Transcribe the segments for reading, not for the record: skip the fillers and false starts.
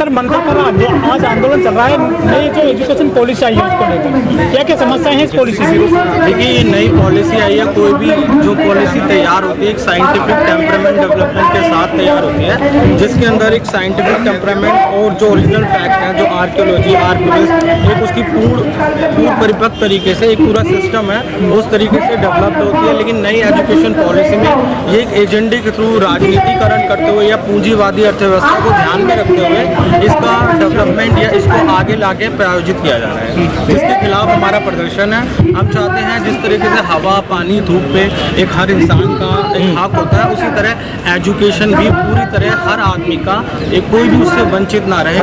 Sir मनपा पर आज आंदोलन चल रहा है, नई जो एजुकेशन पॉलिसी आई है उसको लेकर क्या क्या समस्याएं हैं इस पॉलिसी से? देखिए, नई पॉलिसी आई है, कोई भी जो पॉलिसी तैयार होती है एक साइंटिफिक टेम्परामेंट डेवलपमेंट के साथ तैयार होती है, जिसके अंदर एक साइंटिफिक टेम्परामेंट और जो ओरिजिनल फैक्ट है, जो आर्कियोलॉजी आर्कियोलॉजिस्ट एक उसकी पूर्ण परिपक्व तरीके से एक पूरा सिस्टम है उस तरीके से डेवलप्ड होती है। लेकिन नई एजुकेशन पॉलिसी में ये एक एजेंडे के थ्रू राजनीतिकरण करते हुए या पूंजीवादी अर्थव्यवस्था को ध्यान में रखते हुए इसका डेवलपमेंट या इसको आगे लाके प्रायोजित किया जा रहा है, जिसके खिलाफ हमारा प्रदर्शन है। हम चाहते हैं जिस तरीके से हवा पानी धूप पे एक हर इंसान का एक हक होता है, उसी तरह एजुकेशन भी पूरी तरह हर आदमी का एक कोई भी उससे वंचित ना रहे।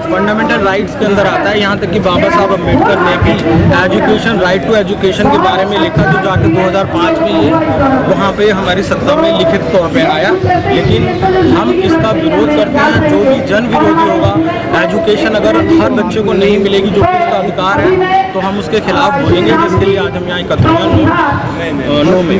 फंडामेंटल राइट्स के अंदर आता है। यहाँ तक कि बाबा साहब अम्बेडकर ने भी एजुकेशन राइट टू एजुकेशन के बारे में लिखा, जो जाके 2005 में ये वहाँ पे हमारी सत्ता में लिखित तौर पे आया। लेकिन हम इसका विरोध करते हैं। जो भी जन विरोधी होगा, एजुकेशन अगर हर बच्चे को नहीं मिलेगी जो कि उसका अधिकार है, तो हम उसके खिलाफ बोलेंगे, जिसके लिए आज हम यहाँ एकत्र हुए। नो में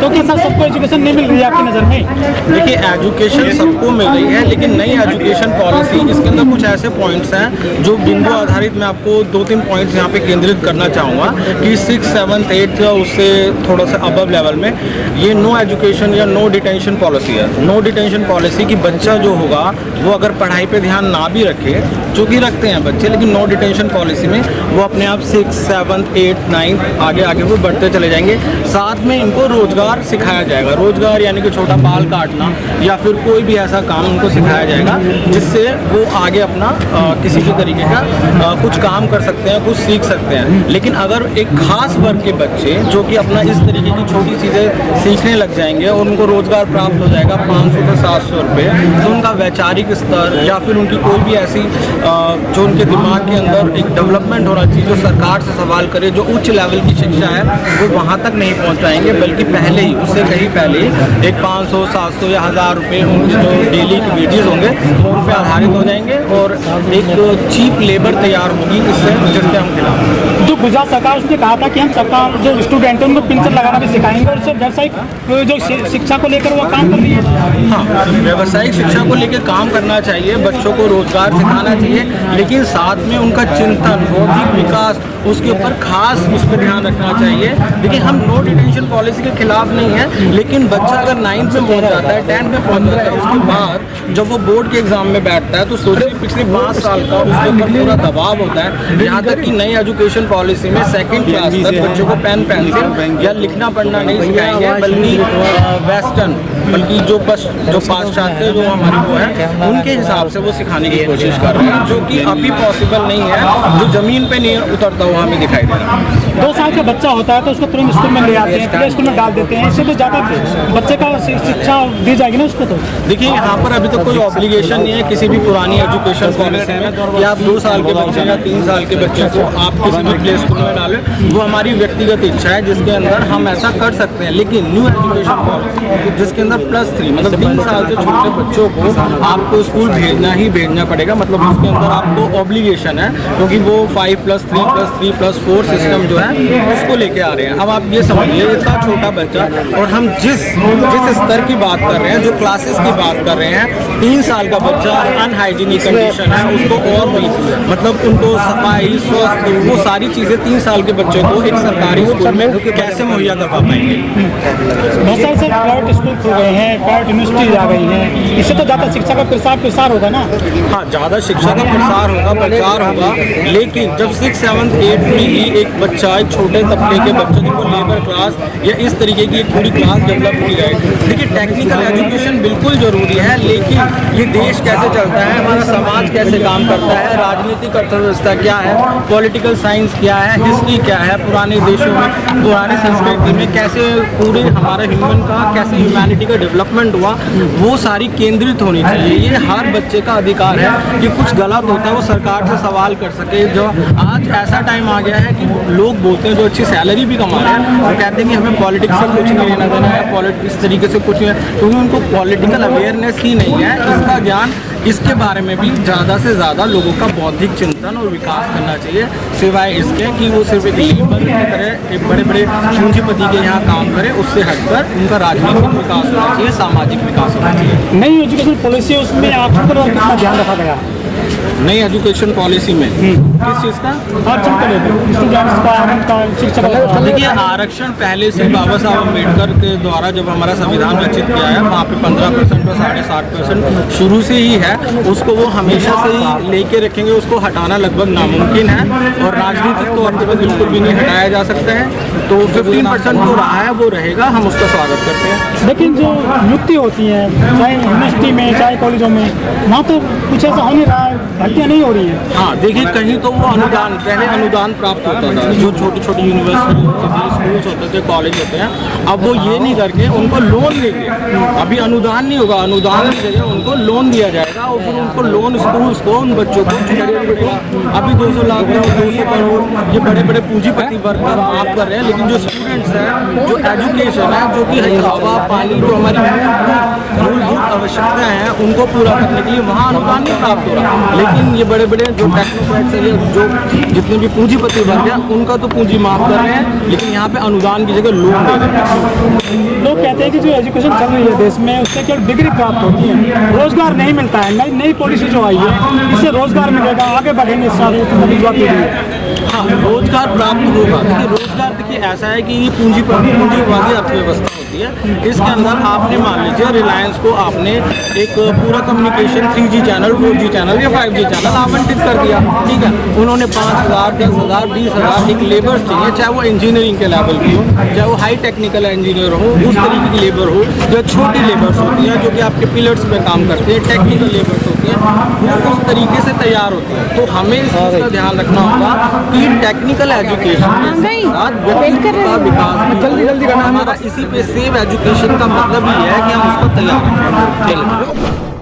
तो क्या सर सबको एजुकेशन नहीं मिल रही है आपकी नज़र में? देखिए, एजुकेशन सबको मिल रही है, लेकिन नई एजुकेशन पॉलिसी इसके अंदर कुछ ऐसे पॉइंट्स हैं जो बिंदु आधारित मैं आपको 2-3 पॉइंट्स यहाँ पे केंद्रित करना चाहूँगा कि 6, 7, 8 या उससे थोड़ा सा अबव लेवल में ये नो एजुकेशन या नो डिटेंशन पॉलिसी है। नो डिटेंशन पॉलिसी की बच्चा जो होगा वो अगर पढ़ाई पे ध्यान ना भी रखे, जो कि रखते हैं बच्चे, लेकिन नो डिटेंशन पॉलिसी में वो अपने आप 6, 7, 8, 9 आगे वो बढ़ते चले जाएंगे। साथ में इनको रोजगार सिखाया जाएगा। रोजगार यानी कि छोटा बाल काटना या फिर कोई भी ऐसा काम उनको सिखाया जाएगा जिससे वो आगे अपना किसी भी तरीके का कुछ काम कर सकते हैं, कुछ सीख सकते हैं। लेकिन अगर एक खास वर्ग के बच्चे जो कि अपना इस तरीके की छोटी चीज़ें सीखने लग जाएंगे और उनको रोजगार प्राप्त हो जाएगा 500 से 700 रुपये, तो उनका वैचारिक स्तर या फिर उनकी कोई भी ऐसी जो उनके दिमाग के अंदर एक डेवलपमेंट होना चाहिए, जो सरकार से सवाल करे, जो उच्च लेवल की शिक्षा है, वो वहाँ तक नहीं पहुँच पाएंगे, बल्कि पहले ही उससे कहीं पहले एक 500, 700 या 1000 रुपये उनके जो डेली के वेजेस होंगे वो उन पर आधारित हो जाएंगे और एक चीप लेबर तैयार होगी। इससे जिससे हम खिलाफ जो गुजरात सरकार उसने कहा था कि हम सरकार जो स्टूडेंट है उनको पेंशन लगाना भी सिखाएंगे और उससे व्यावसायिक जो शिक्षा को लेकर वो काम कर रही है। हाँ, व्यावसायिक शिक्षा को लेकर काम करना चाहिए, बच्चों को रोजगार सिखाना चाहिए, लेकिन साथ में उनका चिंतन बौद्धिक विकास उसके ऊपर खास उस पर ध्यान रखना चाहिए। देखिए, हम नो डिटेंशन पॉलिसी के खिलाफ नहीं है, लेकिन बच्चा अगर 9th में पहुंच जाता है, 10th में पहुंच जाता है, उसके बाद जब वो बोर्ड के एग्जाम में बैठता है तो सोचिए पिछले 5 साल का उसके ऊपर पूरा दबाव होता है। यहाँ तक कि नई एजुकेशन पॉलिसी में 2nd क्लास तक बच्चों को पेन पेंसिल या लिखना पढ़ना नहीं सिखाएंगे, बल्कि वेस्टर्न बल्कि जो पाश्चात्य जो हमारी वो है उनके हिसाब से वो सिखाने की कोशिश कर रहे हैं, जो कि अभी पॉसिबल नहीं है, जो ज़मीन पे नहीं उतरता हुआ हमें दिखाई दे रहा है। 2 साल का बच्चा होता है तो उसको तुरंत स्कूल में ले आते हैं, प्ले स्कूल में डाल देते हैं, इससे तो ज़्यादा बच्चे का शिक्षा दी जाएगी ना उसको। तो देखिए, यहाँ पर अभी तो कोई ऑब्लिगेशन नहीं है किसी भी पुरानी एजुकेशन पॉलिसी में कि आप 2 साल के बच्चे या 3 साल के बच्चे को आप किसी भी प्ले स्कूल में डालें। वो हमारी व्यक्तिगत इच्छा है जिसके अंदर हम ऐसा कर सकते हैं। लेकिन न्यू एजुकेशन पॉलिसी जिसके अंदर +3 मतलब 3 साल से छोटे बच्चों को आपको स्कूल भेजना ही भेजना पड़ेगा, मतलब उसके अंदर आपको ऑब्लिगेशन है, क्योंकि वो 5+3+3+4 सिस्टम जो है उसको लेके आ रहे हैं। अब आप ये समझिए, इतना छोटा बच्चा और हम जिस स्तर की बात कर रहे हैं, जो क्लासेस की बात कर रहे हैं, 3 साल का बच्चा अनहाइजीनिक कंडीशन है, उसको और भी मतलब उनको सफाई स्वस्थ वो सारी चीज़ें 3 साल के बच्चे को एक सरकारी स्कूल में कैसे मुहैया करवा पाएंगे। बहुत सारे सर प्राइवेट स्कूल खुल गए हैं, प्राइवेट यूनिवर्सिटीज आ गई हैं, इससे तो ज़्यादा शिक्षा का प्रसार होगा ना। हाँ, ज़्यादा शिक्षा का प्रचार होगा, लेकिन जब 6, 7, 8 में ही एक बच्चा एक छोटे तबके के बच्चों को लेबर क्लास या इस तरीके की एक पूरी क्लास डेवलप की जाए। देखिए, टेक्निकल एजुकेशन बिल्कुल ज़रूरी है, लेकिन ये देश कैसे चलता है, हमारा समाज कैसे काम करता है, राजनीतिक अर्थव्यवस्था क्या है, पॉलिटिकल साइंस क्या है, हिस्ट्री क्या है, पुराने देशों में पुरानी संस्कृति में कैसे पूरे हमारे ह्यूमन का कैसे ह्यूमैनिटी का डेवलपमेंट हुआ, वो सारी केंद्रित होनी चाहिए। ये हर बच्चे का अधिकार है कि कुछ गलत होता है वो सरकार से सवाल कर सके। जो आज ऐसा टाइम आ गया है कि लोग बोलते हैं जो अच्छी सैलरी भी कमा रहे हैं, वो कहते हैं कि हमें पॉलिटिक्स से कुछ नहीं लेना देना है, पॉलिटिक्स तरीके से कुछ नहीं है, क्योंकि उनको पॉलिटिकल अवेयरनेस ही नहीं है। इसका ज्ञान, इसके बारे में भी ज़्यादा से ज़्यादा लोगों का बौद्धिक चिंतन और विकास करना चाहिए, सिवाय इसके कि वो सिर्फ एक लेबर की तरह एक बड़े बड़े पूंजीपति के यहाँ काम करे। उससे हटकर उनका राजनीतिक विकास होना चाहिए, सामाजिक विकास होना चाहिए। नई एजुकेशन पॉलिसी उसमें आरक्षण पर कितना ध्यान रखा गया? नई एजुकेशन पॉलिसी में किस चीज़ का? आरक्षण को लेकर स्टूडेंट्स का शिक्षक का। देखिए, आरक्षण पहले से बाबा साहब अम्बेडकर के द्वारा जब हमारा संविधान रचित किया है, वहाँ पे 15% और 60% शुरू से ही है। उसको वो हमेशा से ही लेके रखेंगे, उसको हटाना लगभग नामुमकिन है और राजनीतिक तौर पर बिल्कुल भी नहीं हटाया जा सकता है। तो 15% जो रहा है वो रहेगा, हम उसका स्वागत करते हैं। लेकिन जो नियुक्ति होती है चाहे यूनिवर्सिटी में चाहे कॉलेजों में, वहाँ तो कुछ ऐसा हो नहीं रहा है, भर्तियाँ नहीं हो रही हैं। हाँ, देखिए, कहीं तो वो अनुदान, पहले अनुदान प्राप्त होता था, जो छोटी छोटी यूनिवर्सिटी होती थी, स्कूल्स होते थे, कॉलेज होते हैं, अब वो ये नहीं करके उनको लोन देंगे। अभी अनुदान नहीं होगा, अनुदान की जगह उनको लोन दिया जाएगा और फिर उनको लोन स्कूल्स को, उन बच्चों को चुकाना पड़ेगा। अभी 200 लाख 200 करोड़ ये बड़े बड़े पूंजीपति वर्ग का माफ कर रहे हैं, लेकिन जो स्टूडेंट्स हैं, जो एजुकेशन है, जो कि हवा पानी, जो हमारी मूलभूत आवश्यकताएं हैं, उनको पूरा करने के लिए वहाँ अनुदान नहीं प्राप्त हो रहा। लेकिन ये बड़े बड़े जो टेक्नोक्रेट्स हैं, जो जितने भी पूंजीपति वर्ग हैं, उनका तो पूंजी माफ कर रहे हैं, लेकिन यहाँ पे अनुदान की जगह लोन दे रहे हैं। लोग कहते हैं कि जो एजुकेशन चल रही है देश में, उससे केवल डिग्री प्राप्त होती है, रोजगार नहीं मिलता है। नई नई पॉलिसी जो आई है, इससे रोजगार मिलेगा, आगे बढ़ेंगे सारी युवा पीढ़ी। हाँ, रोजगार प्राप्त होगा। देखिए, रोजगार देखिए ऐसा है कि ये पूंजीवादी अर्थव्यवस्था होती है। इसके अंदर आपने मान लीजिए रिलायंस को आपने एक पूरा communication 3G channel, 4G channel या 5G चैनल आवंटित कर दिया, ठीक है। उन्होंने 5,000, 10,000, 20,000 एक लेबर चाहिए, चाहे वो इंजीनियरिंग के लेवल की हो, चाहे वो हाई टेक्निकल इंजीनियर हो, उस तरीके की लेबर हो, जो छोटी लेबर्स होती हैं, जो कि आपके पिलर्स पे काम करते हैं, टेक्निकल लेबर्स होती हैं, वो उस तरीके से तैयार होती है। तो हमें इस चीज़ का ध्यान रखना होगा कि टेक्निकल एजुकेशन के साथ व्यक्तित्व का विकास, जल्दी करना हमारा, इसी पे सेव एजुकेशन का मतलब ही है कि हम उसको तैयार रखें।